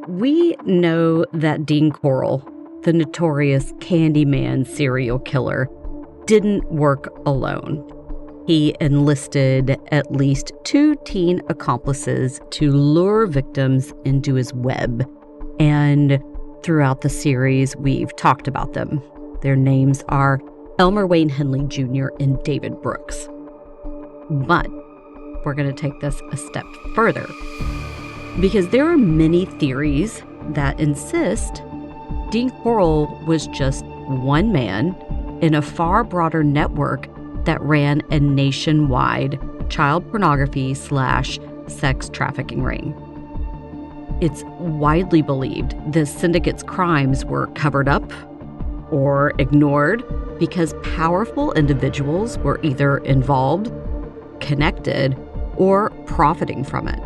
We know that Dean Corll, the notorious Candyman serial killer, didn't work alone. He enlisted at least 2 teen accomplices to lure victims into his web. And throughout the series, we've talked about them. Their names are Elmer Wayne Henley Jr. and David Brooks. But we're going to take this a step further, because there are many theories that insist Dean Corll was just one man in a far broader network that ran a nationwide child pornography / sex trafficking ring. It's widely believed the Syndicate's crimes were covered up or ignored because powerful individuals were either involved, connected, or profiting from it.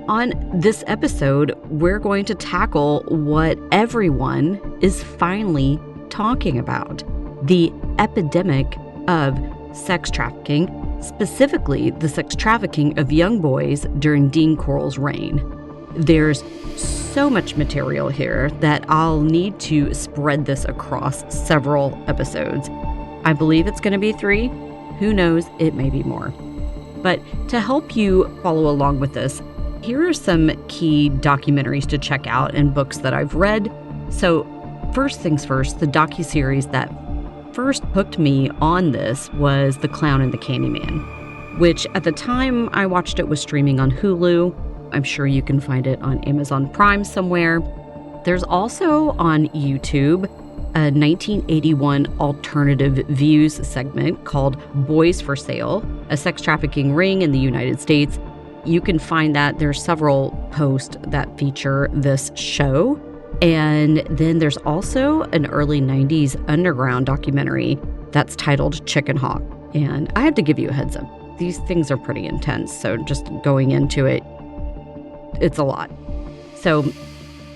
On this episode, we're going to tackle what everyone is finally talking about: the epidemic of sex trafficking, specifically the sex trafficking of young boys during Dean Corll's reign. There's so much material here that I'll need to spread this across several episodes. I believe it's going to be 3. Who knows, it may be more. But to help you follow along with this, here are some key documentaries to check out and books that I've read. So first things first, the docuseries that first hooked me on this was The Clown and the Candyman, which at the time I watched it was streaming on Hulu. I'm sure you can find it on Amazon Prime somewhere. There's also on YouTube a 1981 alternative views segment called Boys for Sale, a sex trafficking ring in the United States. You can find that. There's several posts that feature this show. And then there's also an early 90s underground documentary that's titled Chicken Hawk. And I have to give you a heads up. These things are pretty intense. So just going into it, it's a lot. So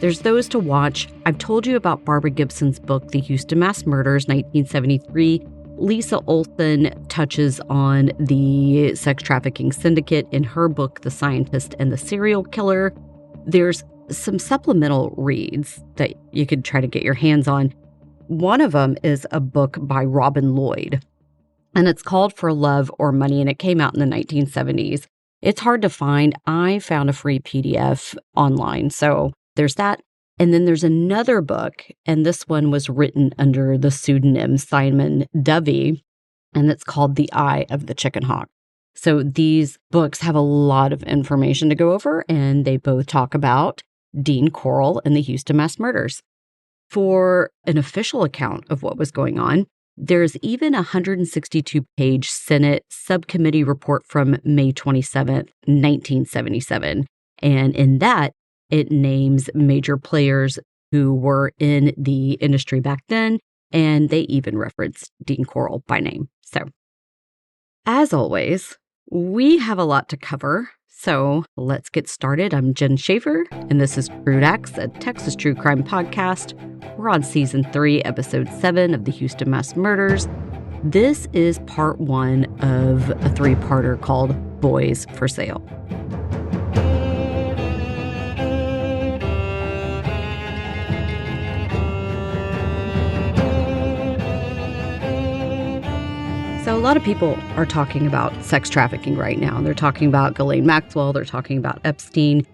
there's those to watch. I've told you about Barbara Gibson's book, The Houston Mass Murders, 1973. Lisa Olson touches on the sex trafficking syndicate in her book, The Scientist and the Serial Killer. There's some supplemental reads that you could try to get your hands on. One of them is a book by Robin Lloyd, and it's called For Love or Money, and it came out in the 1970s. It's hard to find. I found a free PDF online, so there's that. And then there's another book, and this one was written under the pseudonym Simon Dovey, and it's called The Eye of the Chicken Hawk. So these books have a lot of information to go over, and they both talk about Dean Corll and the Houston Mass Murders. For an official account of what was going on, there's even a 162-page Senate subcommittee report from May 27th, 1977. And in that, it names major players who were in the industry back then, and they even reference Dean Corll by name. So, as always, we have a lot to cover, so let's get started. I'm Jen Schaefer, and this is Crude Acts, a Texas true crime podcast. We're on Season 3, Episode 7 of the Houston Mass Murders. This is Part 1 of a 3-parter called Boys for Sale. So a lot of people are talking about sex trafficking right now. They're talking about Ghislaine Maxwell. They're talking about Epstein.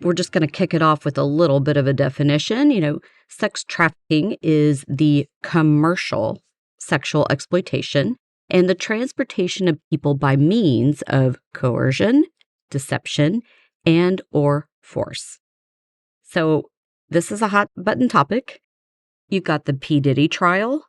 We're just going to kick it off with a little bit of a definition. Sex trafficking is the commercial sexual exploitation and the transportation of people by means of coercion, deception, and or force. So this is a hot button topic. You've got the P. Diddy trial,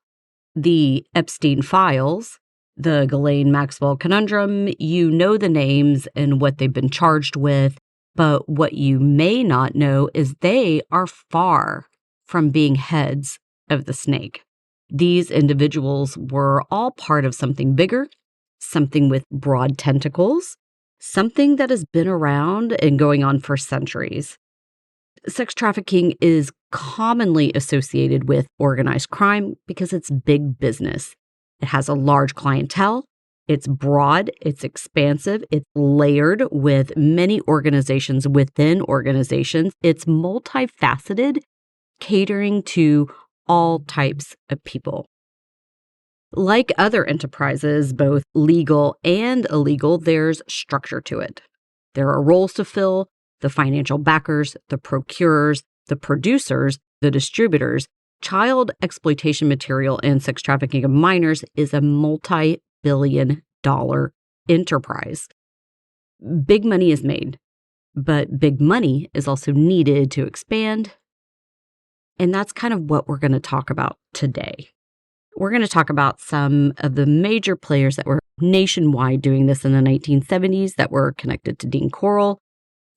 the Epstein files, the Ghislaine Maxwell conundrum. You know the names and what they've been charged with, but what you may not know is they are far from being heads of the snake. These individuals were all part of something bigger, something with broad tentacles, something that has been around and going on for centuries. Sex trafficking is commonly associated with organized crime because it's big business. It has a large clientele. It's broad, it's expansive, it's layered with many organizations within organizations. It's multifaceted, catering to all types of people. Like other enterprises, both legal and illegal, there's structure to it. There are roles to fill: the financial backers, the procurers, the producers, the distributors. Child exploitation material and sex trafficking of minors is a multi-billion-dollar enterprise. Big money is made, but big money is also needed to expand. And that's kind of what we're going to talk about today. We're going to talk about some of the major players that were nationwide doing this in the 1970s that were connected to Dean Corll,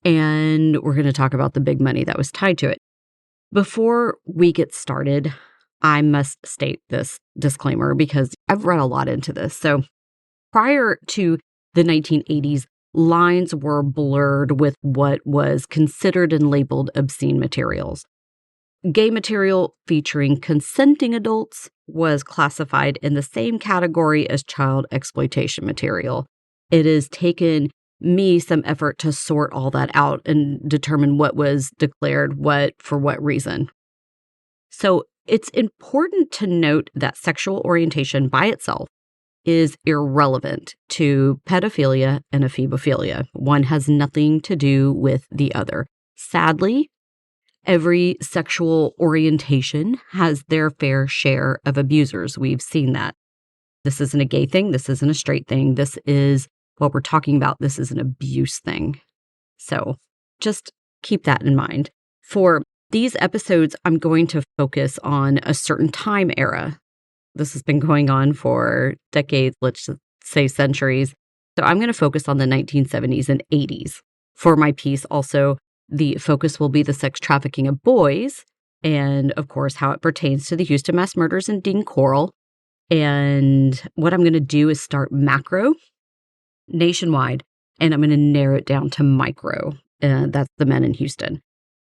and we're going to talk about the big money that was tied to it. Before we get started, I must state this disclaimer because I've read a lot into this. So prior to the 1980s, lines were blurred with what was considered and labeled obscene materials. Gay material featuring consenting adults was classified in the same category as child exploitation material. It has taken me some effort to sort all that out and determine what was declared what for what reason. So it's important to note that sexual orientation by itself is irrelevant to pedophilia and ephebophilia. One has nothing to do with the other. Sadly, every sexual orientation has their fair share of abusers. We've seen that. This isn't a gay thing. This isn't a straight thing. This is what we're talking about. This is an abuse thing. So just keep that in mind. For these episodes, I'm going to focus on a certain time era. This has been going on for decades, let's say centuries. So I'm going to focus on the 1970s and 80s. For my piece, also, the focus will be the sex trafficking of boys and, of course, how it pertains to the Houston mass murders and Dean Corll. And what I'm going to do is start macro, nationwide, and I'm going to narrow it down to micro. That's the men in Houston.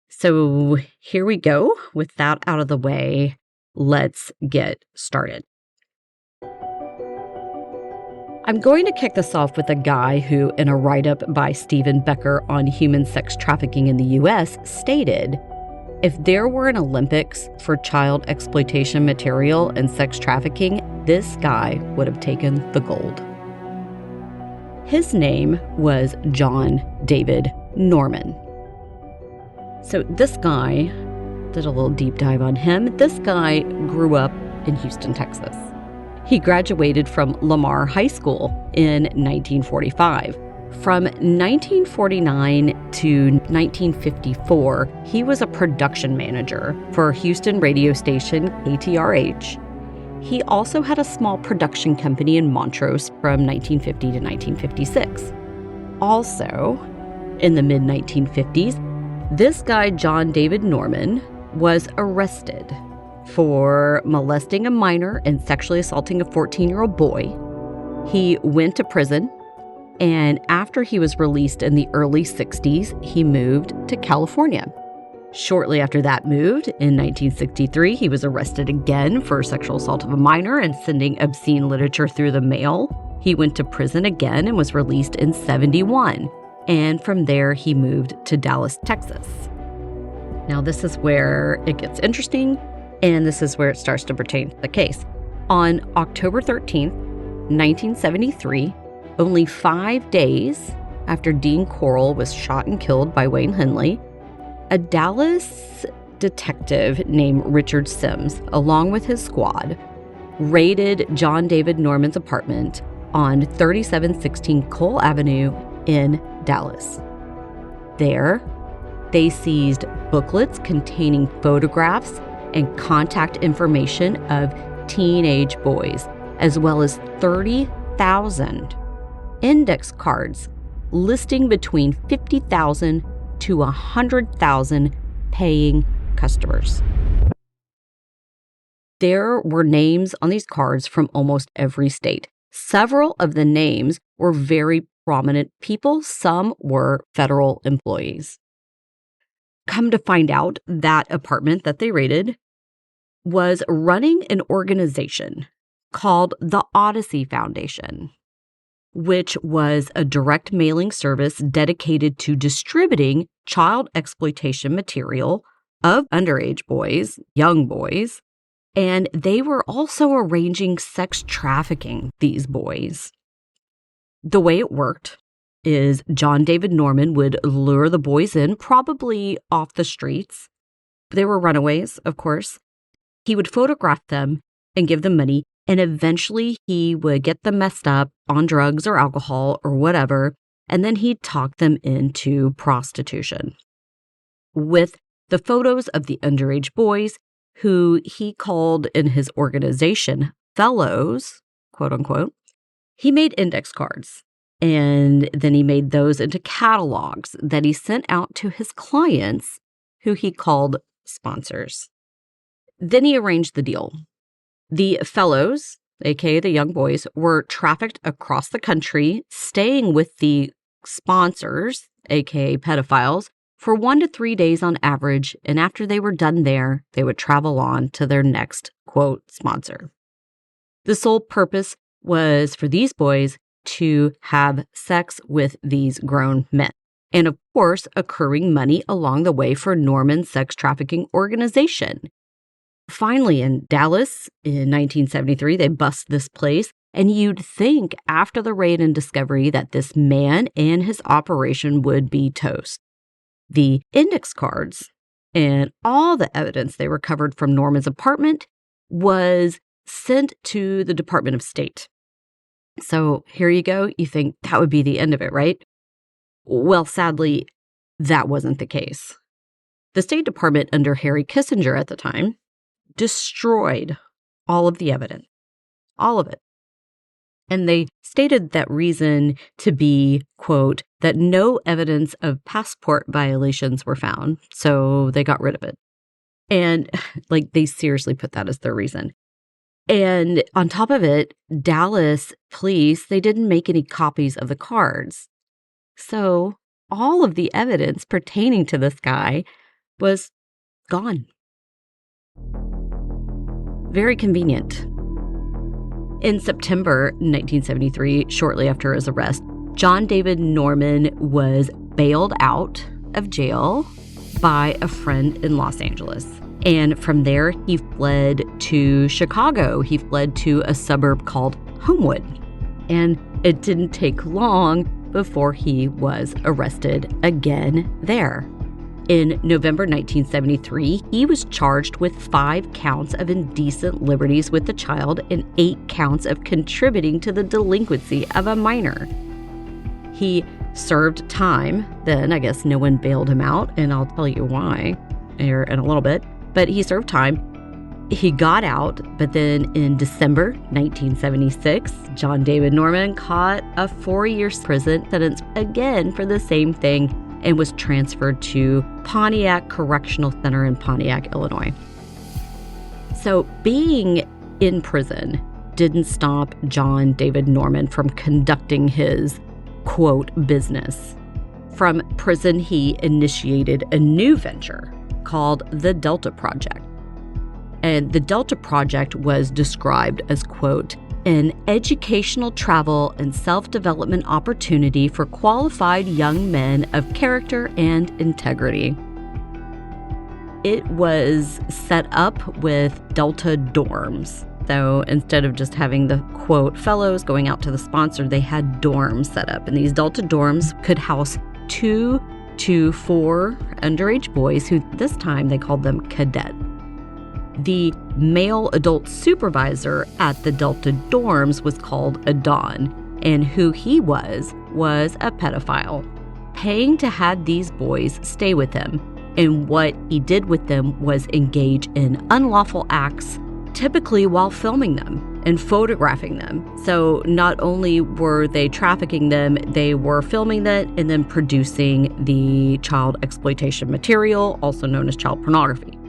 So here we go. With that out of the way, let's get started. I'm going to kick this off with a guy who, in a write-up by Stephen Becker on human sex trafficking in the U.S., stated, "If there were an Olympics for child exploitation material and sex trafficking, this guy would have taken the gold." His name was John David Norman. So this guy, did a little deep dive on him. This guy grew up in Houston, Texas. He graduated from Lamar High School in 1945. From 1949 to 1954, he was a production manager for Houston radio station KTRH. He also had a small production company in Montrose from 1950 to 1956. Also, in the mid-1950s, this guy, John David Norman, was arrested for molesting a minor and sexually assaulting a 14-year-old boy. He went to prison, and after he was released in the early 60s, he moved to California. Shortly after that moved, in 1963, he was arrested again for sexual assault of a minor and sending obscene literature through the mail. He went to prison again and was released in 71. And from there, he moved to Dallas, Texas. Now, this is where it gets interesting, and this is where it starts to pertain to the case. On October 13th, 1973, only 5 days after Dean Corll was shot and killed by Wayne Henley, a Dallas detective named Richard Sims, along with his squad, raided John David Norman's apartment on 3716 Cole Avenue in Dallas. There, they seized booklets containing photographs and contact information of teenage boys, as well as 30,000 index cards listing between 50,000 to 100,000 paying customers. There were names on these cards from almost every state. Several of the names were very prominent people. Some were federal employees. Come to find out, that apartment that they raided was running an organization called the Odyssey Foundation, which was a direct mailing service dedicated to distributing child exploitation material of underage boys, young boys, and they were also arranging sex trafficking these boys. The way it worked is John David Norman would lure the boys in, probably off the streets. They were runaways, of course. He would photograph them and give them money, and eventually he would get them messed up on drugs or alcohol or whatever, and then he'd talk them into prostitution. With the photos of the underage boys, who he called in his organization fellows, quote unquote, he made index cards. And then he made those into catalogs that he sent out to his clients, who he called sponsors. Then he arranged the deal. The fellows, aka the young boys, were trafficked across the country, staying with the sponsors, aka pedophiles, for 1 to 3 days on average. And after they were done there, they would travel on to their next, quote, sponsor. The sole purpose was for these boys to have sex with these grown men. And of course, accruing money along the way for Norman's sex trafficking organization. Finally, in Dallas in 1973, they bust this place, and you'd think after the raid and discovery that this man and his operation would be toast. The index cards and all the evidence they recovered from Norman's apartment was sent to the Department of State. So here you go. You think that would be the end of it, right? Well, sadly, that wasn't the case. The State Department under Harry Kissinger at the time destroyed all of the evidence, all of it. And they stated that reason to be, quote, that no evidence of passport violations were found, so they got rid of it. And they seriously put that as their reason. And on top of it, Dallas police, they didn't make any copies of the cards. So all of the evidence pertaining to this guy was gone. Very convenient. In September 1973, shortly after his arrest, John David Norman was bailed out of jail by a friend in Los Angeles. And from there, he fled to Chicago. He fled to a suburb called Homewood. And it didn't take long before he was arrested again there. In November 1973, he was charged with 5 counts of indecent liberties with a child and 8 counts of contributing to the delinquency of a minor. He served time. Then I guess no one bailed him out, and I'll tell you why here in a little bit. But he served time. He got out, but then in December 1976, John David Norman caught a 4-year prison sentence again for the same thing and was transferred to Pontiac Correctional Center in Pontiac, Illinois. So being in prison didn't stop John David Norman from conducting his, quote, business. From prison, he initiated a new venture called the Delta Project. And the Delta Project was described as, quote, an educational travel and self-development opportunity for qualified young men of character and integrity. It was set up with Delta dorms. So instead of just having the, quote, fellows going out to the sponsor, they had dorms set up. And these Delta dorms could house 2 to 4 underage boys who this time they called them cadet. The male adult supervisor at the Delta dorms was called a Don, and who he was a pedophile, paying to have these boys stay with him. And what he did with them was engage in unlawful acts, typically while filming them and photographing them. So not only were they trafficking them, they were filming that and then producing the child exploitation material, also known as child pornography.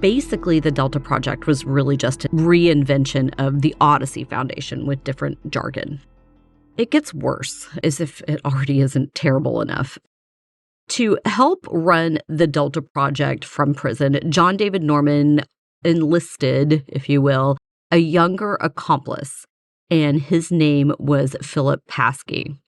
Basically, the Delta Project was really just a reinvention of the Odyssey Foundation with different jargon. It gets worse, as if it already isn't terrible enough. To help run the Delta Project from prison, John David Norman enlisted, if you will, a younger accomplice, and his name was Philip Paskey.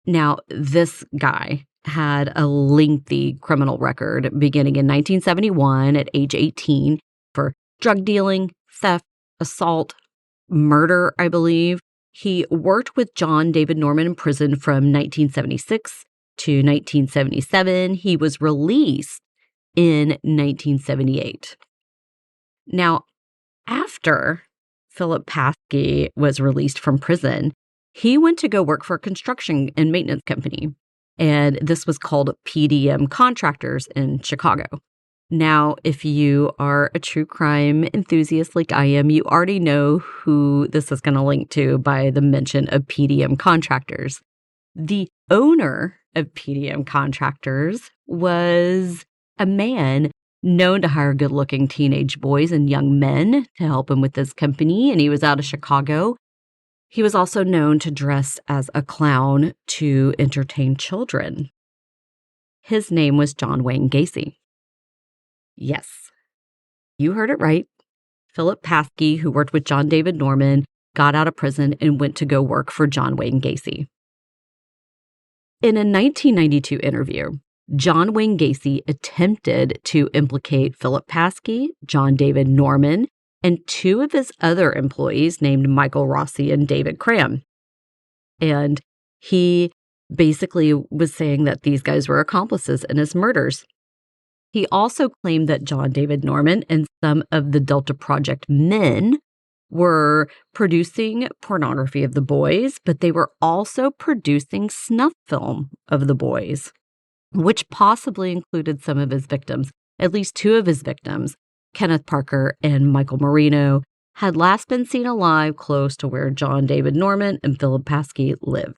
Now, this guy had a lengthy criminal record beginning in 1971 at age 18 for drug dealing, theft, assault, murder, I believe. He worked with John David Norman in prison from 1976 to 1977. He was released in 1978. Now, after Philip Paskey was released from prison, he went to go work for a construction and maintenance company, and this was called PDM Contractors in Chicago. Now, if you are a true crime enthusiast like I am, you already know who this is going to link to by the mention of PDM Contractors. The owner of PDM Contractors was a man known to hire good-looking teenage boys and young men to help him with his company, and he was out of Chicago. He was also known to dress as a clown to entertain children. His name was John Wayne Gacy. Yes, you heard it right. Philip Paskey, who worked with John David Norman, got out of prison and went to go work for John Wayne Gacy. In a 1992 interview, John Wayne Gacy attempted to implicate Philip Paskey, John David Norman, and two of his other employees named Michael Rossi and David Cram. And he basically was saying that these guys were accomplices in his murders. He also claimed that John David Norman and some of the Delta Project men were producing pornography of the boys, but they were also producing snuff film of the boys, which possibly included some of his victims. At least two of his victims, Kenneth Parker and Michael Marino, had last been seen alive close to where John David Norman and Philip Paskey lived.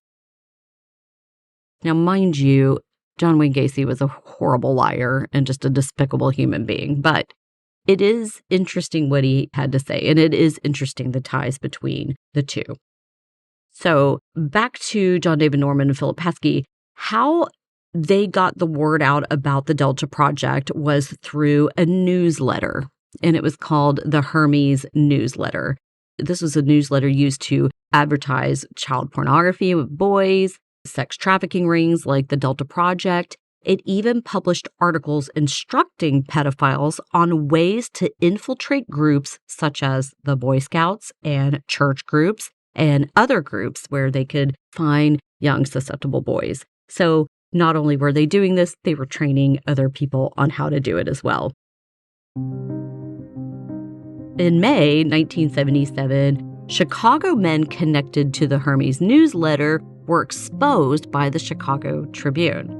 Now, mind you, John Wayne Gacy was a horrible liar and just a despicable human being, but it is interesting what he had to say, and it is interesting the ties between the two. So back to John David Norman and Philip Paskey, how they got the word out about the Delta Project was through a newsletter, and it was called the Hermes Newsletter. This was a newsletter used to advertise child pornography with boys, sex trafficking rings like the Delta Project. It even published articles instructing pedophiles on ways to infiltrate groups such as the Boy Scouts and church groups and other groups where they could find young susceptible boys. So not only were they doing this, they were training other people on how to do it as well. In May 1977, Chicago men connected to the Hermes newsletter were exposed by the Chicago Tribune.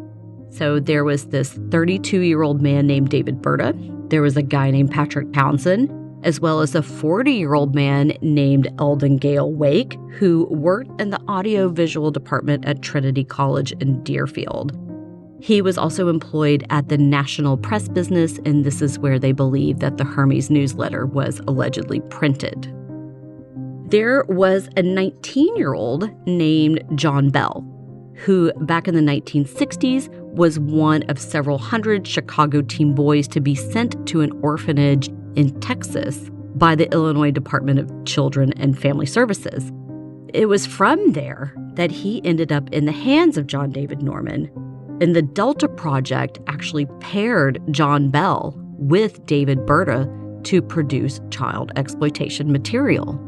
So there was this 32-year-old man named David Berta. There was a guy named Patrick Townsend, as well as a 40-year-old man named Eldon Gale Wake, who worked in the audiovisual department at Trinity College in Deerfield. He was also employed at the National Press Business, and this is where they believe that the Hermes newsletter was allegedly printed. There was a 19-year-old named John Bell, who back in the 1960s was one of several hundred Chicago teen boys to be sent to an orphanage in Texas by the Illinois Department of Children and Family Services. It was from there that he ended up in the hands of John David Norman, and the Delta Project actually paired John Bell with David Berta to produce child exploitation material.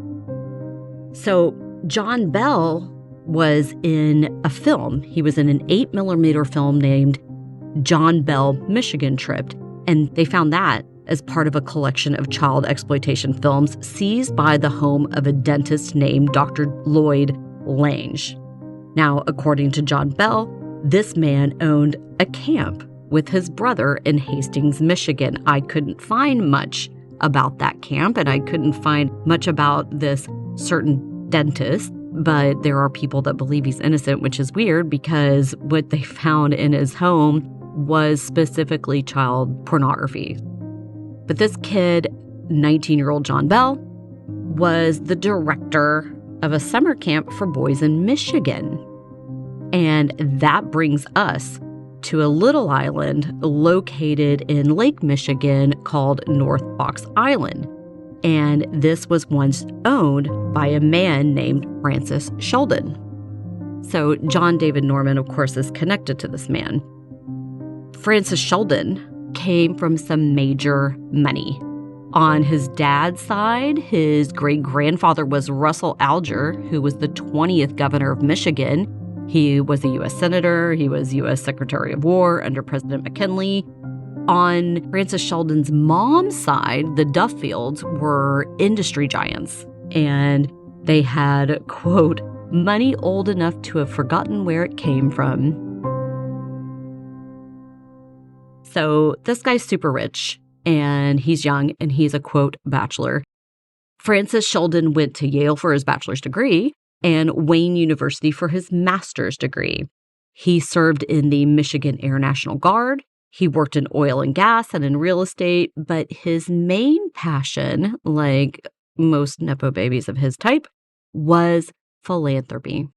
So John Bell was in a film. He was in an 8mm film named John Bell Michigan Trip, and they found that as part of a collection of child exploitation films seized by the home of a dentist named Dr. Lloyd Lange. Now, according to John Bell, this man owned a camp with his brother in Hastings, Michigan. I couldn't find much about that camp, and I couldn't find much about this certain dentist, but there are people that believe he's innocent, which is weird because what they found in his home was specifically child pornography. But this kid, 19-year-old John Bell, was the director of a summer camp for boys in Michigan. And that brings us to a little island located in Lake Michigan called North Fox Island. and this was once owned by a man named Francis Sheldon. So John David Norman, of course, is connected to this man. Francis Sheldon came from some major money. On his dad's side, his great-grandfather was Russell Alger, who was the 20th governor of Michigan. He was a U.S. senator. He was U.S. Secretary of War under President McKinley. On Francis Sheldon's mom's side, the Duffields were industry giants, and they had, quote, money old enough to have forgotten where it came from. So this guy's super rich, and he's young, and he's a, quote, bachelor. Francis Sheldon went to Yale for his bachelor's degree and Wayne University for his master's degree. He served in the Michigan Air National Guard. He worked in oil and gas and in real estate, but his main passion, like most Nepo babies of his type, was philanthropy.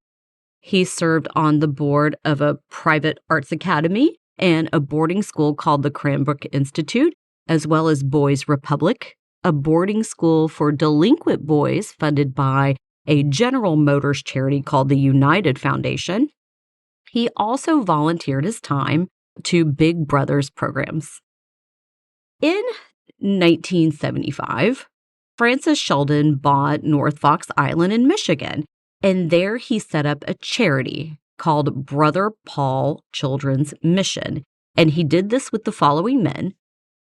He served on the board of a private arts academy and a boarding school called the Cranbrook Institute, as well as Boys Republic, a boarding school for delinquent boys funded by a General Motors charity called the United Foundation. He also volunteered his time to Big Brothers programs. In 1975, Francis Sheldon bought North Fox Island in Michigan, and there he set up a charity called Brother Paul Children's Mission. And he did this with the following men: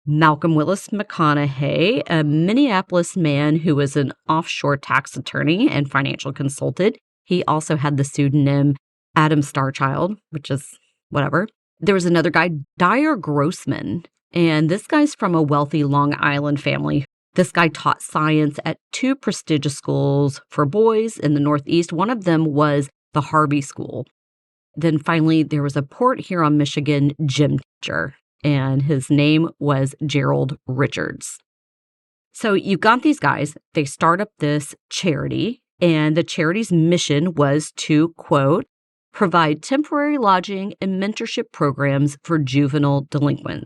Malcolm Willis McConaughey, a Minneapolis man who was an offshore tax attorney and financial consultant. He also had the pseudonym Adam Starchild, which is whatever. There was another guy, Dyer Grossman, and this guy's from a wealthy Long Island family. This guy taught science at two prestigious schools for boys in the Northeast. One of them was the Harvey School. Then finally, there was a Port Huron, Michigan gym teacher, and his name was Gerald Richards. So you've got these guys. They start up this charity, and the charity's mission was to, quote, provide temporary lodging and mentorship programs for juvenile delinquents.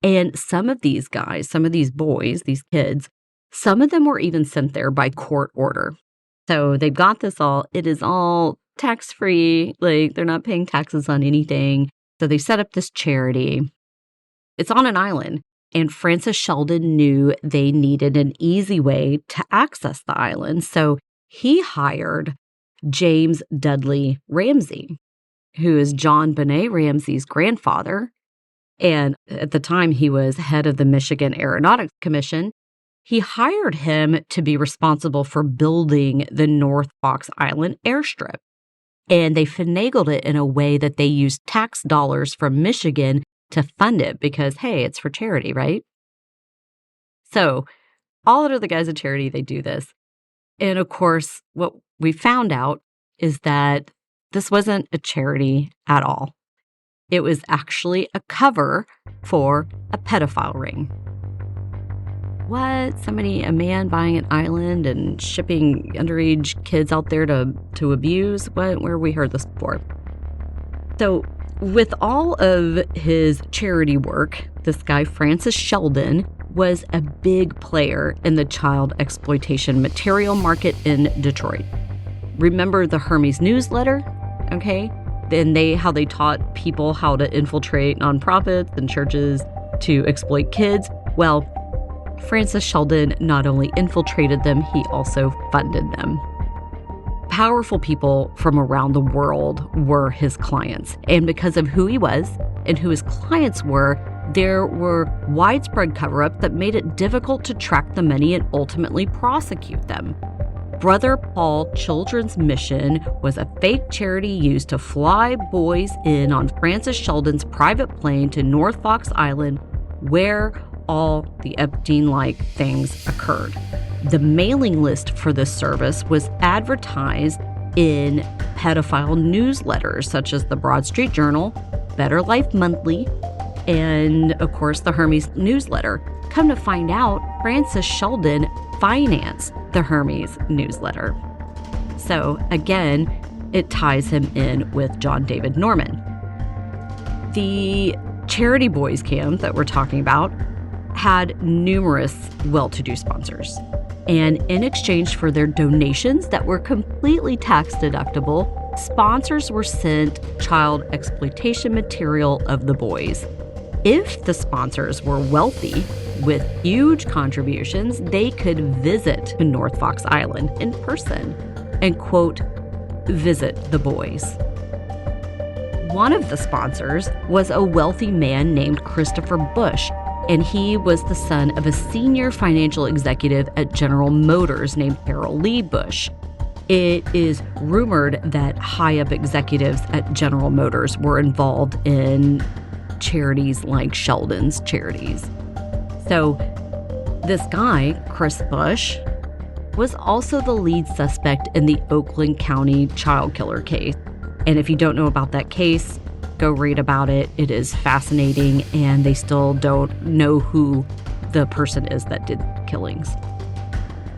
And some of these guys, some of these boys, these kids, some of them were even sent there by court order. So they've got this all, it is all tax-free, like they're not paying taxes on anything. So they set up this charity. It's on an island, and Francis Sheldon knew they needed an easy way to access the island. So he hired James Dudley Ramsey, who is John Benet Ramsey's grandfather. And at the time, he was head of the Michigan Aeronautics Commission. He hired him to be responsible for building the North Fox Island airstrip. And they finagled it in a way that they used tax dollars from Michigan to fund it because, hey, it's for charity, right? So all of the guys at charity, they do this. And of course, what we found out is that this wasn't a charity at all. It was actually a cover for a pedophile ring. What? A man buying an island and shipping underage kids out there to abuse? What? Where have we heard this before? So with all of his charity work, this guy, Francis Sheldon, was a big player in the child exploitation material market in Detroit. Remember the Hermes newsletter? Okay. Then how they taught people how to infiltrate nonprofits and churches to exploit kids. Well, Francis Sheldon not only infiltrated them, he also funded them. Powerful people from around the world were his clients. And because of who he was and who his clients were, there were widespread cover-ups that made it difficult to track the money and ultimately prosecute them. Brother Paul Children's Mission was a fake charity used to fly boys in on Francis Sheldon's private plane to North Fox Island, where all the Epstein-like things occurred. The mailing list for this service was advertised in pedophile newsletters such as the Broad Street Journal, Better Life Monthly, and of course the Hermes newsletter. Come to find out, Francis Sheldon financed the Hermes newsletter. So again, it ties him in with John David Norman. The charity boys camp that we're talking about had numerous well-to-do sponsors. And in exchange for their donations that were completely tax-deductible, sponsors were sent child exploitation material of the boys. If the sponsors were wealthy, with huge contributions, they could visit North Fox Island in person and, quote, visit the boys. One of the sponsors was a wealthy man named Christopher Bush, and he was the son of a senior financial executive at General Motors named Harold Lee Bush. It is rumored that high-up executives at General Motors were involved in charities like Sheldon's charities. So this guy, Chris Bush, was also the lead suspect in the Oakland County child killer case. And if you don't know about that case, go read about it. It is fascinating, and they still don't know who the person is that did killings.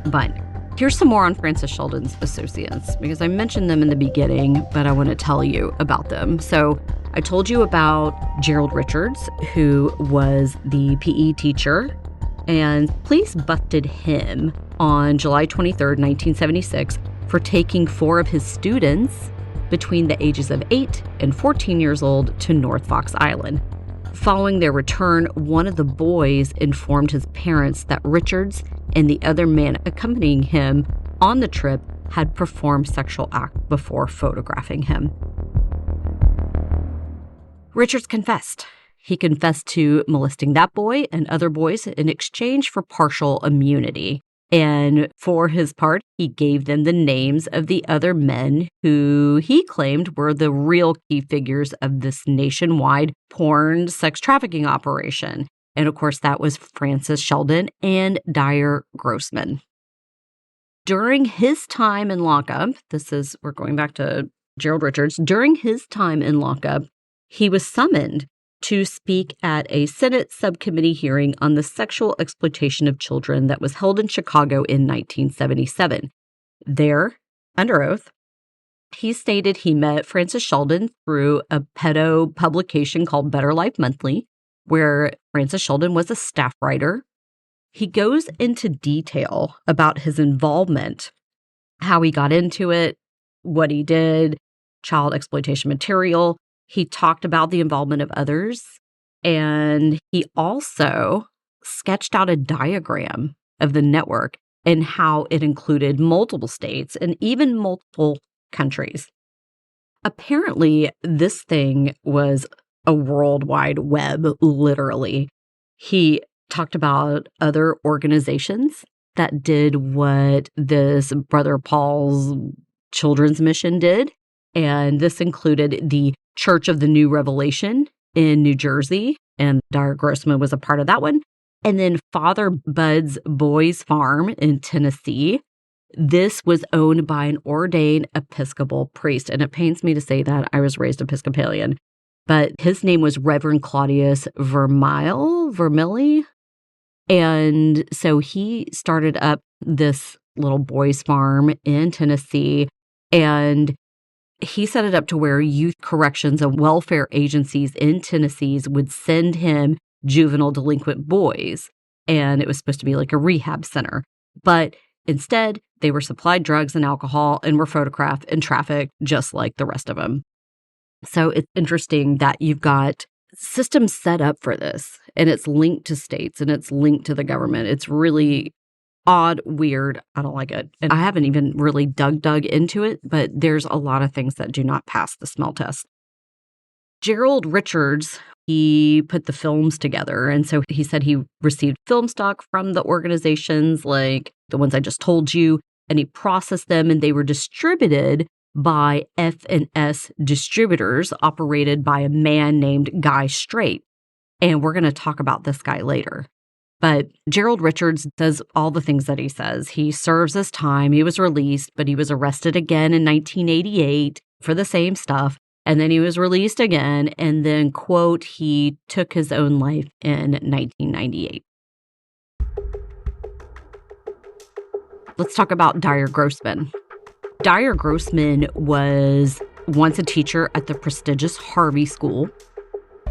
But here's some more on Francis Sheldon's associates, because I mentioned them in the beginning, but I want to tell you about them. So I told you about Gerald Richards, who was the PE teacher, and police busted him on July 23rd, 1976, for taking 4 of his students between the ages of 8 and 14 years old to North Fox Island. Following their return, one of the boys informed his parents that Richards and the other man accompanying him on the trip had performed sexual acts before photographing him. Richards confessed. He confessed to molesting that boy and other boys in exchange for partial immunity. And for his part, he gave them the names of the other men who he claimed were the real key figures of this nationwide porn sex trafficking operation. And of course, that was Francis Sheldon and Dyer Grossman. During his time in lockup, we're going back to Gerald Richards. During his time in lockup, he was summoned to speak at a Senate subcommittee hearing on the sexual exploitation of children that was held in Chicago in 1977. There, under oath, he stated he met Francis Sheldon through a pedo publication called Better Life Monthly, where Francis Sheldon was a staff writer. He goes into detail about his involvement, how he got into it, what he did, child exploitation material. He talked about the involvement of others, and he also sketched out a diagram of the network and how it included multiple states and even multiple countries. Apparently, this thing was a worldwide web, literally. He talked about other organizations that did what this Brother Paul's Children's Mission did, and this included the Church of the New Revelation in New Jersey, and Dyer Grossman was a part of that one. And then Father Bud's Boys Farm in Tennessee. This was owned by an ordained Episcopal priest, and it pains me to say that. I was raised Episcopalian, but his name was Reverend Claudius Vermilli. And so he started up this little boys farm in Tennessee, and he set it up to where youth corrections and welfare agencies in Tennessee would send him juvenile delinquent boys. And it was supposed to be like a rehab center. But instead, they were supplied drugs and alcohol and were photographed and trafficked just like the rest of them. So it's interesting that you've got systems set up for this, and it's linked to states and it's linked to the government. It's really odd, weird. I don't like it. And I haven't even really dug into it, but there's a lot of things that do not pass the smell test. Gerald Richards, he put the films together. And so he said he received film stock from the organizations like the ones I just told you, and he processed them, and they were distributed by F&S distributors operated by a man named Guy Strait. And we're going to talk about this guy later. But Gerald Richards does all the things that he says. He serves his time. He was released, but he was arrested again in 1988 for the same stuff. And then he was released again. And then, quote, he took his own life in 1998. Let's talk about Dyer Grossman. Dyer Grossman was once a teacher at the prestigious Harvey School.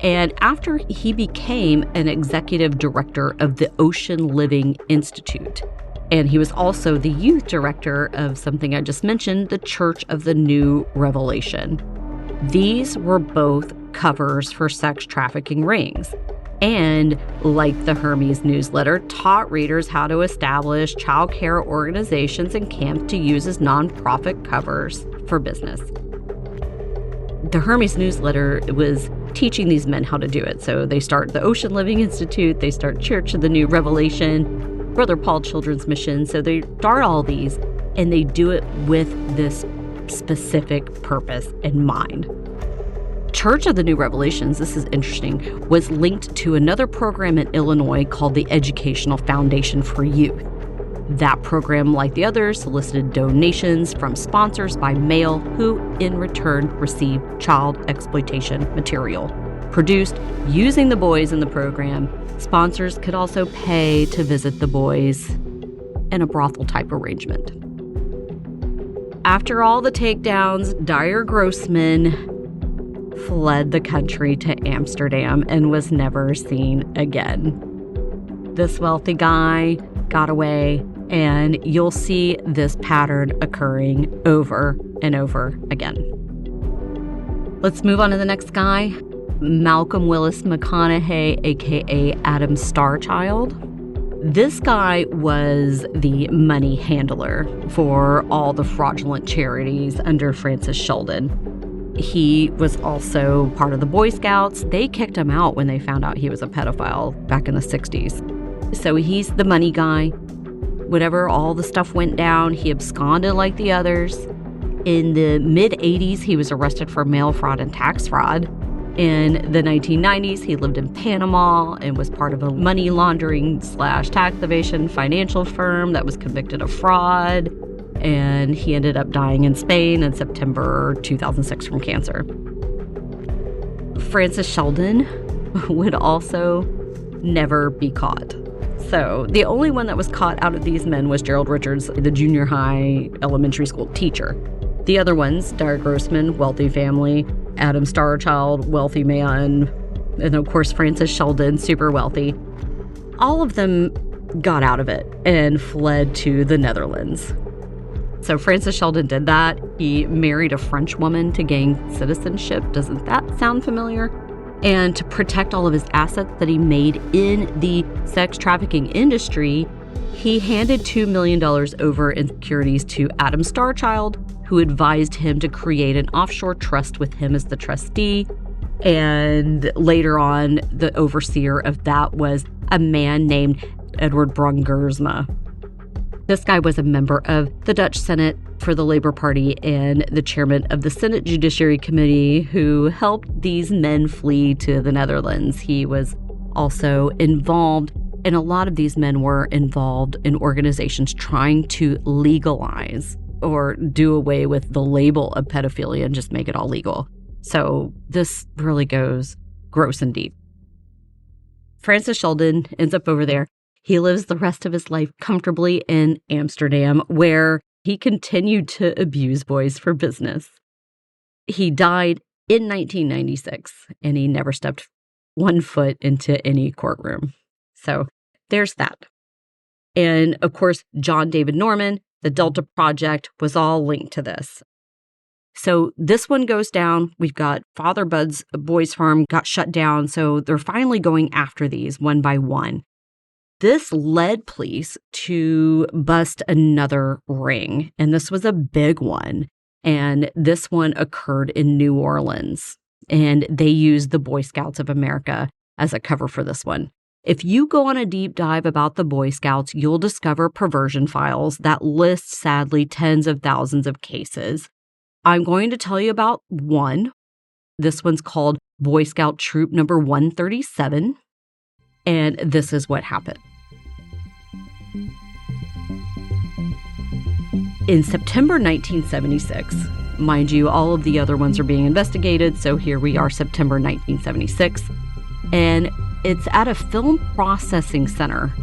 And after he became an executive director of the Ocean Living Institute, and he was also the youth director of something I just mentioned, the Church of the New Revelation. These were both covers for sex trafficking rings. And, like the Hermes newsletter, taught readers how to establish child care organizations and camps to use as nonprofit covers for business. The Hermes newsletter was teaching these men how to do it. So they start the Ocean Living Institute, they start Church of the New Revelation, Brother Paul Children's Mission. So they start all these, and they do it with this specific purpose in mind. Church of the New Revelations, this is interesting, was linked to another program in Illinois called the Educational Foundation for Youth. That program, like the others, solicited donations from sponsors by mail who, in return, received child exploitation material. Produced using the boys in the program, sponsors could also pay to visit the boys in a brothel-type arrangement. After all the takedowns, Dyer Grossman fled the country to Amsterdam and was never seen again. This wealthy guy got away, and you'll see this pattern occurring over and over again. Let's move on to the next guy, Malcolm Willis McConaughey, aka Adam Starchild. This guy was the money handler for all the fraudulent charities under Francis Sheldon. He was also part of the Boy Scouts. They kicked him out when they found out he was a pedophile back in the 60s. So he's the money guy. Whenever all the stuff went down, he absconded like the others. In the mid-'80s, he was arrested for mail fraud and tax fraud. In the 1990s, he lived in Panama and was part of a money laundering / tax evasion financial firm that was convicted of fraud. And he ended up dying in Spain in September 2006 from cancer. Francis Sheldon would also never be caught. So the only one that was caught out of these men was Gerald Richards, the junior high elementary school teacher. The other ones, Dyer Grossman, wealthy family, Adam Starchild, wealthy man, and of course Francis Sheldon, super wealthy. All of them got out of it and fled to the Netherlands. So Francis Sheldon did that. He married a French woman to gain citizenship. Doesn't that sound familiar? And to protect all of his assets that he made in the sex trafficking industry, he handed $2 million over in securities to Adam Starchild, who advised him to create an offshore trust with him as the trustee. And later on, the overseer of that was a man named Edward Brongersma. This guy was a member of the Dutch Senate for the Labour Party and the chairman of the Senate Judiciary Committee who helped these men flee to the Netherlands. He was also involved, and a lot of these men were involved in organizations trying to legalize or do away with the label of pedophilia and just make it all legal. So this really goes gross and deep. Francis Sheldon ends up over there. He lives the rest of his life comfortably in Amsterdam, where he continued to abuse boys for business. He died in 1996, and he never stepped one foot into any courtroom. So there's that. And of course, John David Norman, the Delta Project, was all linked to this. So this one goes down. We've got Father Bud's boys farm got shut down. So they're finally going after these one by one. This led police to bust another ring, and this was a big one. And this one occurred in New Orleans, and they used the Boy Scouts of America as a cover for this one. If you go on a deep dive about the Boy Scouts, you'll discover perversion files that list, sadly, tens of thousands of cases. I'm going to tell you about one. This one's called Boy Scout Troop Number 137. And this is what happened. In September 1976, mind you, all of the other ones are being investigated, so here we are, September 1976, and it's at a film processing center,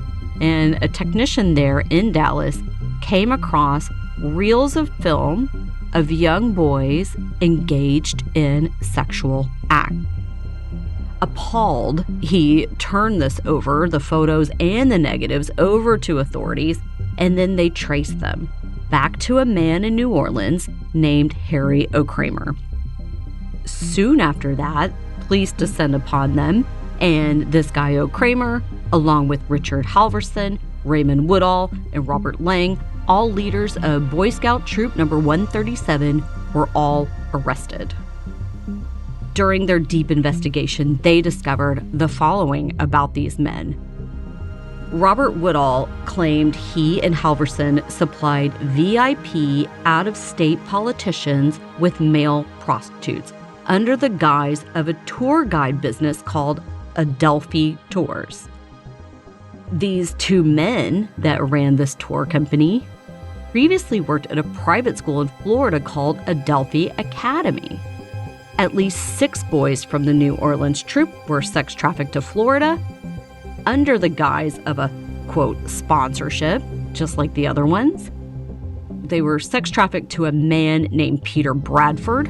and a technician there in Dallas came across reels of film of young boys engaged in sexual act. Appalled, he turned the photos and the negatives, over to authorities, and then they traced them back to a man in New Orleans named Harry O'Kramer. Soon after that, police descend upon them, and this guy O'Kramer, along with Richard Halverson, Raymond Woodall, and Robert Lang, all leaders of Boy Scout Troop Number 137, were all arrested. During their deep investigation, they discovered the following about these men. Robert Woodall claimed he and Halverson supplied VIP out-of-state politicians with male prostitutes under the guise of a tour guide business called Adelphi Tours. These two men that ran this tour company previously worked at a private school in Florida called Adelphi Academy. At least 6 boys from the New Orleans troop were sex trafficked to Florida under the guise of a, quote, sponsorship, just like the other ones. They were sex trafficked to a man named Peter Bradford,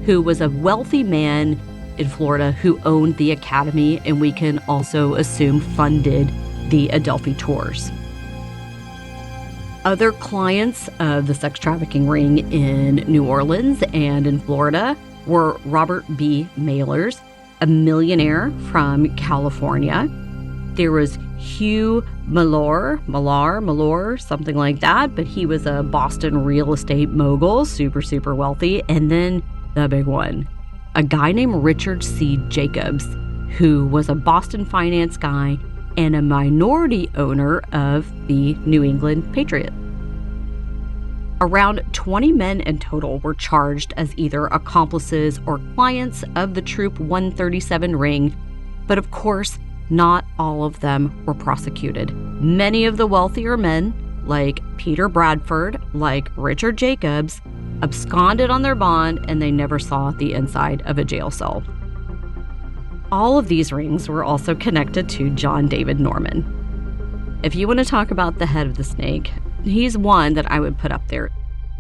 who was a wealthy man in Florida who owned the academy, and we can also assume funded the Adelphi tours. Other clients of the sex trafficking ring in New Orleans and in Florida were Robert B. Maylers, a millionaire from California. There was Hugh Malor, something like that, but he was a Boston real estate mogul, super wealthy. And then the big one, a guy named Richard C. Jacobs, who was a Boston finance guy and a minority owner of the New England Patriot. Around 20 men in total were charged as either accomplices or clients of the Troop 137 ring, but of course, not all of them were prosecuted. Many of the wealthier men, like Peter Bradford, like Richard Jacobs, absconded on their bond, and they never saw the inside of a jail cell. All of these rings were also connected to John David Norman. If you want to talk about the head of the snake, he's one that I would put up there.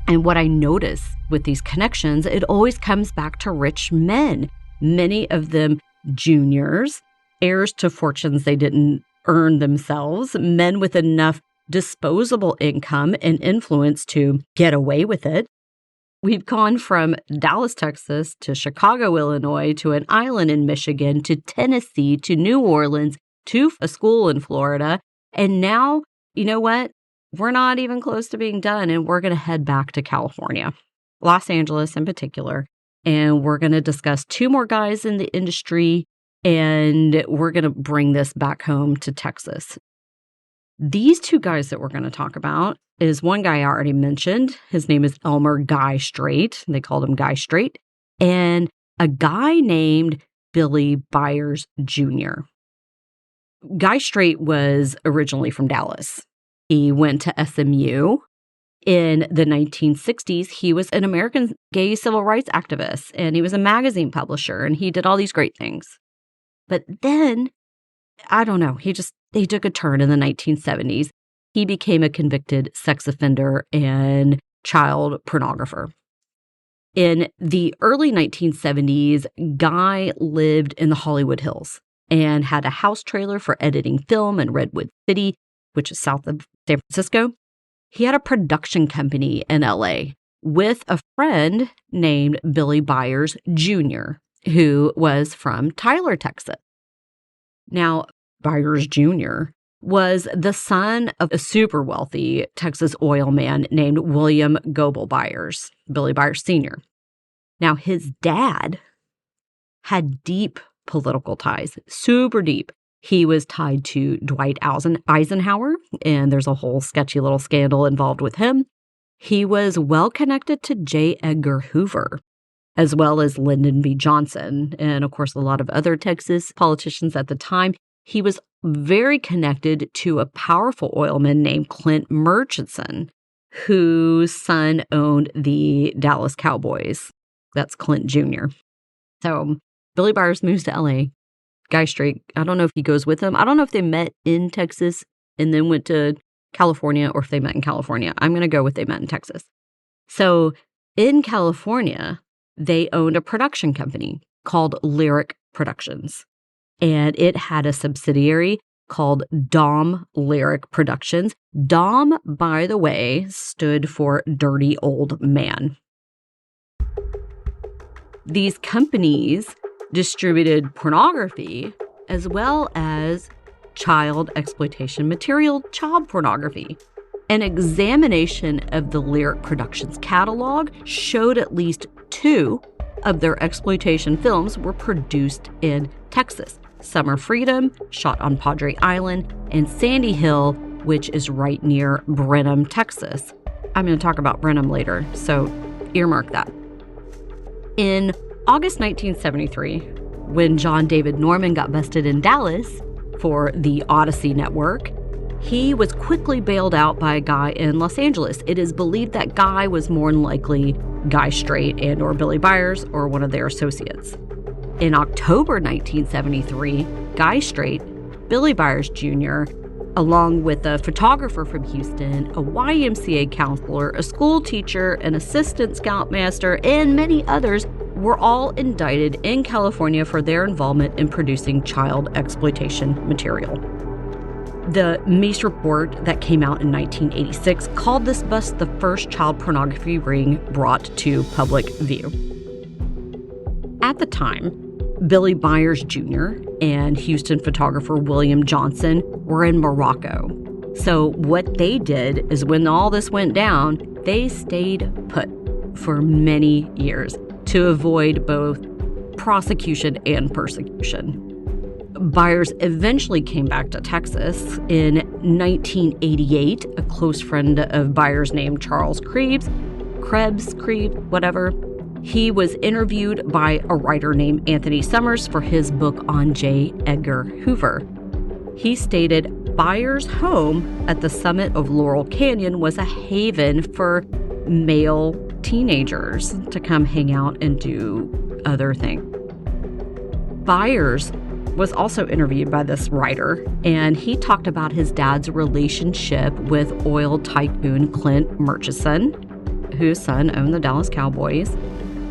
And what I notice with these connections, it always comes back to rich men, many of them juniors, heirs to fortunes they didn't earn themselves, men with enough disposable income and influence to get away with it. We've gone from Dallas, Texas, to Chicago, Illinois, to an island in Michigan, to Tennessee, to New Orleans, to a school in Florida. And now, you know what? We're not even close to being done, and we're going to head back to California, Los Angeles in particular. And we're going to discuss 2 more guys in the industry, and we're going to bring this back home to Texas. These 2 guys that we're going to talk about is one guy I already mentioned. His name is Elmer Guy Strait. They called him Guy Strait. And a guy named Billy Byers Jr. Guy Strait was originally from Dallas. He went to SMU. In the 1960s, he was an American gay civil rights activist, and he was a magazine publisher, and he did all these great things. But then, I don't know, he took a turn in the 1970s. He became a convicted sex offender and child pornographer. In the early 1970s, Guy lived in the Hollywood Hills and had a house trailer for editing film in Redwood City, which is south of San Francisco. He had a production company in LA with a friend named Billy Byers Jr., who was from Tyler, Texas. Now, Byers Jr. was the son of a super wealthy Texas oil man named William Goebel Byers, Billy Byers Sr. Now, his dad had deep political ties, super deep. He was tied to Dwight Eisenhower, and there's a whole sketchy little scandal involved with him. He was well connected to J. Edgar Hoover, as well as Lyndon B. Johnson, and of course, a lot of other Texas politicians at the time. He was very connected to a powerful oilman named Clint Murchison, whose son owned the Dallas Cowboys. That's Clint Jr. So Billy Byers moves to LA. Guy Strait, I don't know if he goes with him. I don't know if they met in Texas and then went to California, or if they met in California. I'm going to go with they met in Texas. So in California, they owned a production company called Lyric Productions. and it had a subsidiary called Dom Lyric Productions. Dom, by the way, stood for Dirty Old Man. These companies distributed pornography as well as child exploitation material, child pornography. An examination of the Lyric Productions catalog showed at least 2 of their exploitation films were produced in Texas. Summer Freedom, shot on Padre Island, and Sandy Hill, which is right near Brenham, Texas. I'm going to talk about Brenham later, so earmark that. In August 1973, when John David Norman got busted in Dallas for the Odyssey Network, he was quickly bailed out by a guy in Los Angeles. It is believed that guy was more than likely Guy Strait and or Billy Byers or one of their associates. In October 1973, Guy Strait, Billy Byers Jr., along with a photographer from Houston, a YMCA counselor, a school teacher, an assistant scoutmaster, and many others were all indicted in California for their involvement in producing child exploitation material. The Mace report that came out in 1986 called this bust the first child pornography ring brought to public view. At the time, Billy Byers Jr. and Houston photographer William Johnson were in Morocco. So what they did is when all this went down, they stayed put for many years to avoid both prosecution and persecution. Byers eventually came back to Texas. In 1988, a close friend of Byers named Charles Krebs, whatever, he was interviewed by a writer named Anthony Summers for his book on J. Edgar Hoover. He stated Byers' home at the summit of Laurel Canyon was a haven for male teenagers to come hang out and do other things. Byers was also interviewed by this writer, and he talked about his dad's relationship with oil tycoon Clint Murchison, whose son owned the Dallas Cowboys.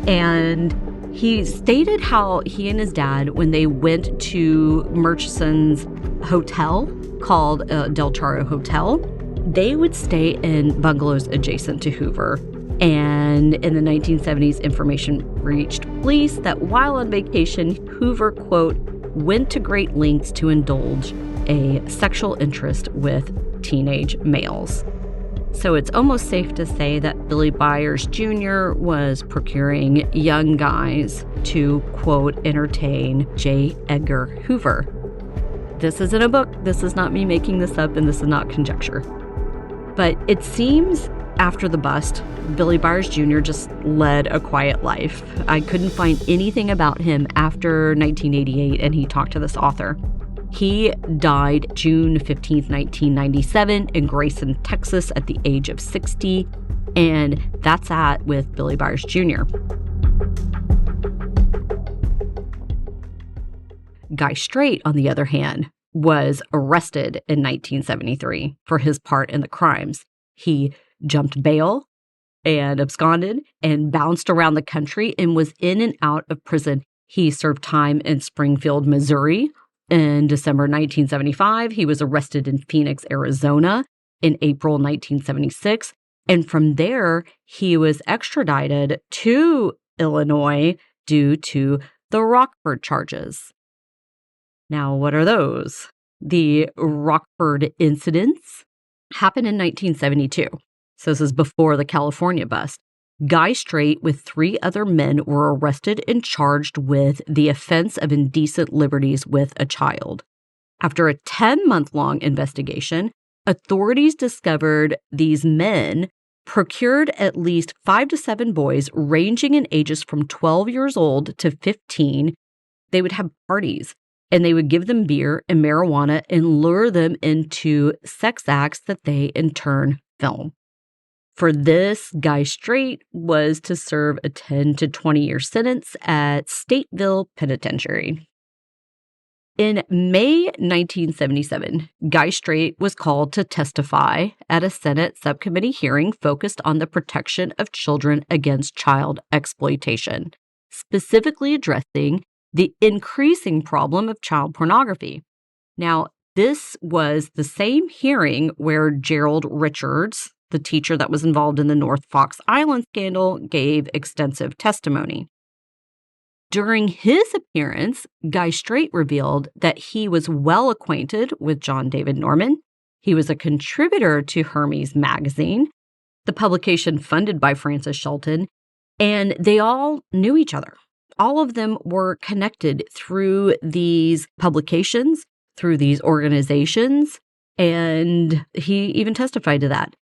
And he stated how he and his dad, when they went to Murchison's hotel called Del Charro Hotel, they would stay in bungalows adjacent to Hoover. And in the 1970s, information reached police that while on vacation, Hoover, quote, went to great lengths to indulge a sexual interest with teenage males. So it's almost safe to say that Billy Byers Jr. was procuring young guys to, quote, entertain J. Edgar Hoover. This isn't a book. This is not me making this up, and this is not conjecture. But it seems after the bust, Billy Byers Jr. just led a quiet life. I couldn't find anything about him after 1988, and he talked to this author. He died June 15th, 1997 in Grayson, Texas at the age of 60, and that's with Billy Byers Jr. Guy Strait, on the other hand, was arrested in 1973 for his part in the crimes. He jumped bail and absconded and bounced around the country and was in and out of prison. He served time in Springfield, Missouri. In December 1975, he was arrested in Phoenix, Arizona in April 1976. And from there, he was extradited to Illinois due to the Rockford charges. Now, what are those? The Rockford incidents happened in 1972. So this is before the California bust. Guy Strait with 3 other men were arrested and charged with the offense of indecent liberties with a child. After a 10-month-long investigation, authorities discovered these men procured at least 5 to 7 boys ranging in ages from 12 years old to 15. They would have parties, and they would give them beer and marijuana and lure them into sex acts that they in turn film. For this, Guy Strait was to serve a 10 to 20-year sentence at Stateville Penitentiary. In May 1977, Guy Strait was called to testify at a Senate subcommittee hearing focused on the protection of children against child exploitation, specifically addressing the increasing problem of child pornography. Now, this was the same hearing where Gerald Richards, the teacher that was involved in the North Fox Island scandal, gave extensive testimony. During his appearance, Guy Strait revealed that he was well acquainted with John David Norman. He was a contributor to Hermes magazine, the publication funded by Francis Shelton, and they all knew each other. All of them were connected through these publications, through these organizations, and he even testified to that.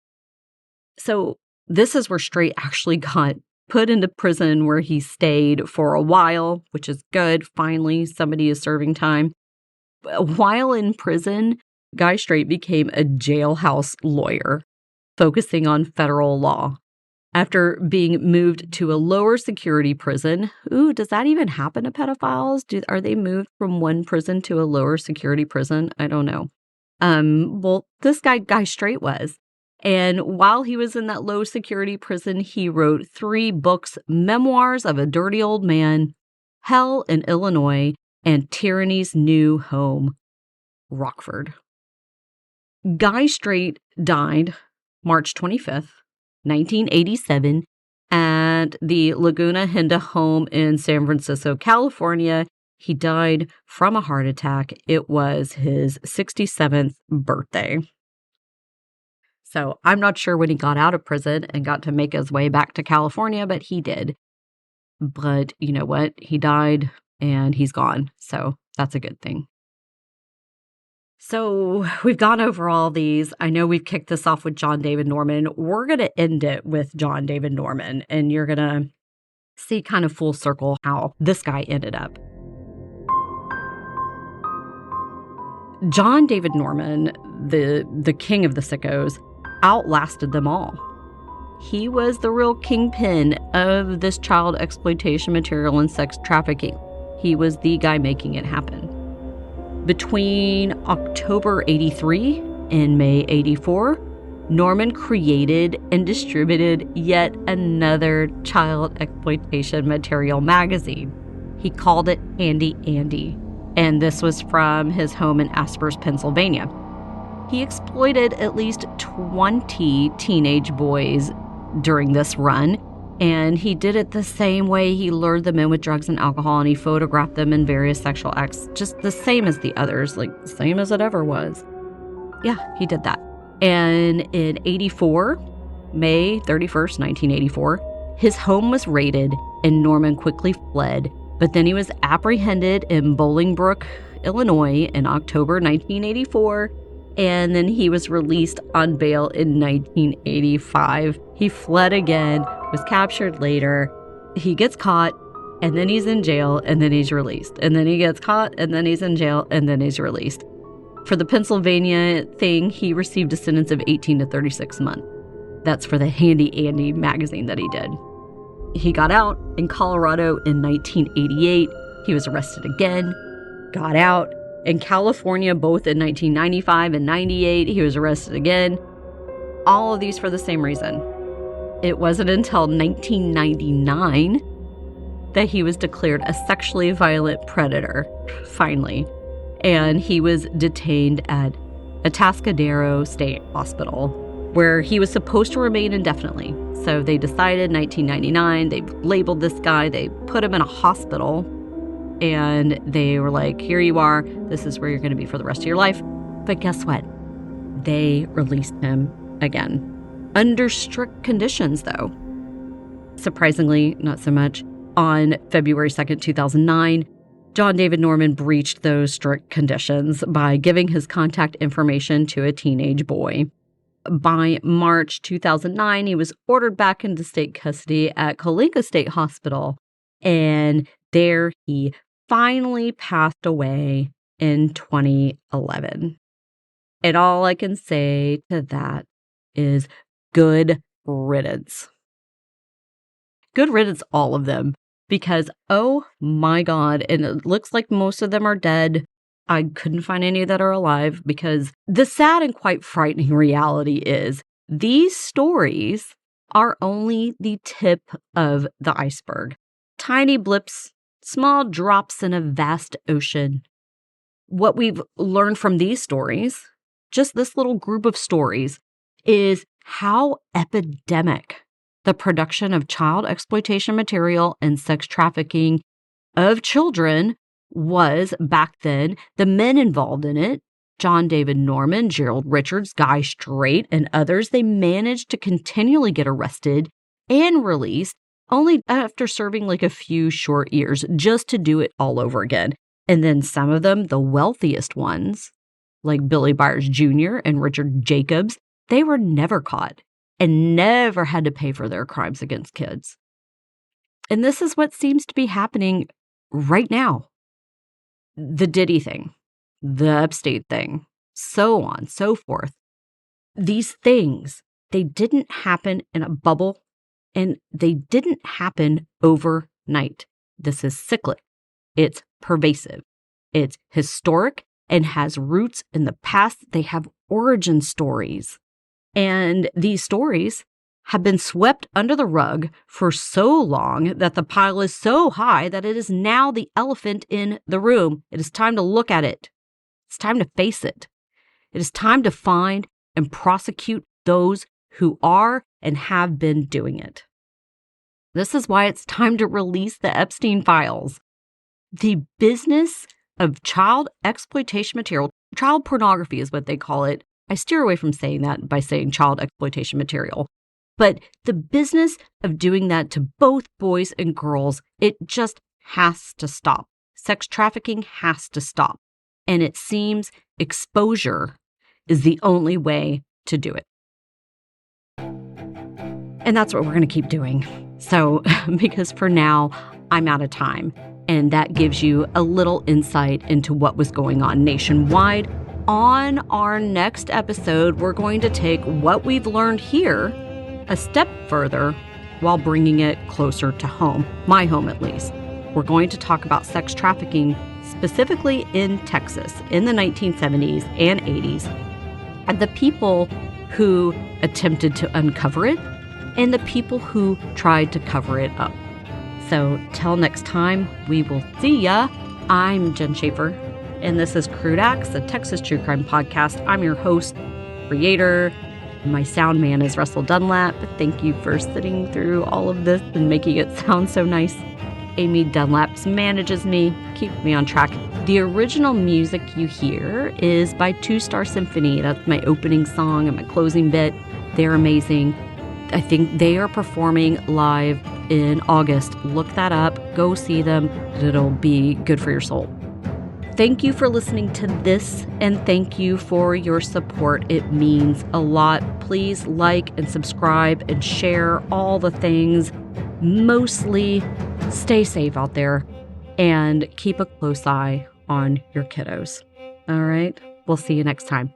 So this is where Strait actually got put into prison, where he stayed for a while, which is good. Finally, somebody is serving time. While in prison, Guy Strait became a jailhouse lawyer, focusing on federal law. After being moved to a lower security prison, does that even happen to pedophiles? Are they moved from one prison to a lower security prison? I don't know. Well, this Guy Strait was. And while he was in that low security prison, he wrote 3 books, Memoirs of a Dirty Old Man, Hell in Illinois, and Tyranny's New Home, Rockford. Guy Strait died March 25th, 1987, at the Laguna Hinda home in San Francisco, California. He died from a heart attack. It was his 67th birthday. So I'm not sure when he got out of prison and got to make his way back to California, but he did. But you know what? He died and he's gone. So that's a good thing. So we've gone over all these. I know we've kicked this off with John David Norman. We're going to end it with John David Norman, and you're going to see kind of full circle how this guy ended up. John David Norman, the king of the sickos, outlasted them all. He was the real kingpin of this child exploitation material and sex trafficking. He was the guy making it happen. Between October 83 and May 84, Norman created and distributed yet another child exploitation material magazine. He called it Handy Andy, and this was from his home in Aspers, Pennsylvania. He exploited at least 20 teenage boys during this run, and he did it the same way. He lured them in with drugs and alcohol, and he photographed them in various sexual acts, just the same as the others, like same as it ever was. Yeah, he did that. And in 84, May 31st, 1984, his home was raided, and Norman quickly fled. But then he was apprehended in Bolingbrook, Illinois in October 1984, and then he was released on bail in 1985. He fled again, was captured later. He gets caught, and then he's in jail, and then he's released. And then he gets caught, and then he's in jail, and then he's released. For the Pennsylvania thing, he received a sentence of 18 to 36 months. That's for the Handy Andy magazine that he did. He got out in Colorado in 1988. He was arrested again, got out. In California, both in 1995 and 98, he was arrested again. All of these for the same reason. It wasn't until 1999 that he was declared a sexually violent predator, finally. And he was detained at Atascadero State Hospital, where he was supposed to remain indefinitely. So they decided in 1999, they labeled this guy, they put him in a hospital, and they were like, here you are, this is where you're going to be for the rest of your life. But guess what? They released him again. Under strict conditions, though. Surprisingly, not so much. On February 2nd, 2009, John David Norman breached those strict conditions by giving his contact information to a teenage boy. By March 2009, he was ordered back into state custody at Coalinga State Hospital, and there he finally passed away in 2011. And all I can say to that is good riddance. Good riddance, all of them, because, oh my God, and it looks like most of them are dead. I couldn't find any that are alive, because the sad and quite frightening reality is these stories are only the tip of the iceberg. Tiny blips, small drops in a vast ocean. What we've learned from these stories, just this little group of stories, is how epidemic the production of child exploitation material and sex trafficking of children was back then. The men involved in it, John David Norman, Gerald Richards, Guy Strait, and others, they managed to continually get arrested and released only after serving like a few short years, just to do it all over again. And then some of them, the wealthiest ones, like Billy Byers Jr. and Richard Jacobs, they were never caught and never had to pay for their crimes against kids. And this is what seems to be happening right now. The Diddy thing, the Epstein thing, so on, so forth. These things, they didn't happen in a bubble, and they didn't happen overnight. This is cyclic. It's pervasive. It's historic and has roots in the past. They have origin stories. And these stories have been swept under the rug for so long that the pile is so high that it is now the elephant in the room. It is time to look at it. It's time to face it. It is time to find and prosecute those who are and have been doing it. This is why it's time to release the Epstein files. The business of child exploitation material, child pornography is what they call it. I steer away from saying that by saying child exploitation material. But the business of doing that to both boys and girls, it just has to stop. Sex trafficking has to stop. And it seems exposure is the only way to do it. And that's what we're going to keep doing. So, because for now, I'm out of time. And that gives you a little insight into what was going on nationwide. On our next episode, we're going to take what we've learned here a step further while bringing it closer to home, my home at least. We're going to talk about sex trafficking specifically in Texas in the 1970s and 80s, and the people who attempted to uncover it and the people who tried to cover it up. So till next time, we will see ya. I'm Jen Schaefer, and this is Crude Acts, a Texas true crime podcast. I'm your host, creator. My sound man is Russell Dunlap. Thank you for sitting through all of this and making it sound so nice. Amy Dunlap manages me, keeps me on track. The original music you hear is by Two Star Symphony. That's my opening song and my closing bit. They're amazing. I think they are performing live in August. Look that up. Go see them. It'll be good for your soul. Thank you for listening to this, and thank you for your support. It means a lot. Please like and subscribe and share all the things. Mostly stay safe out there and keep a close eye on your kiddos. All right, we'll see you next time.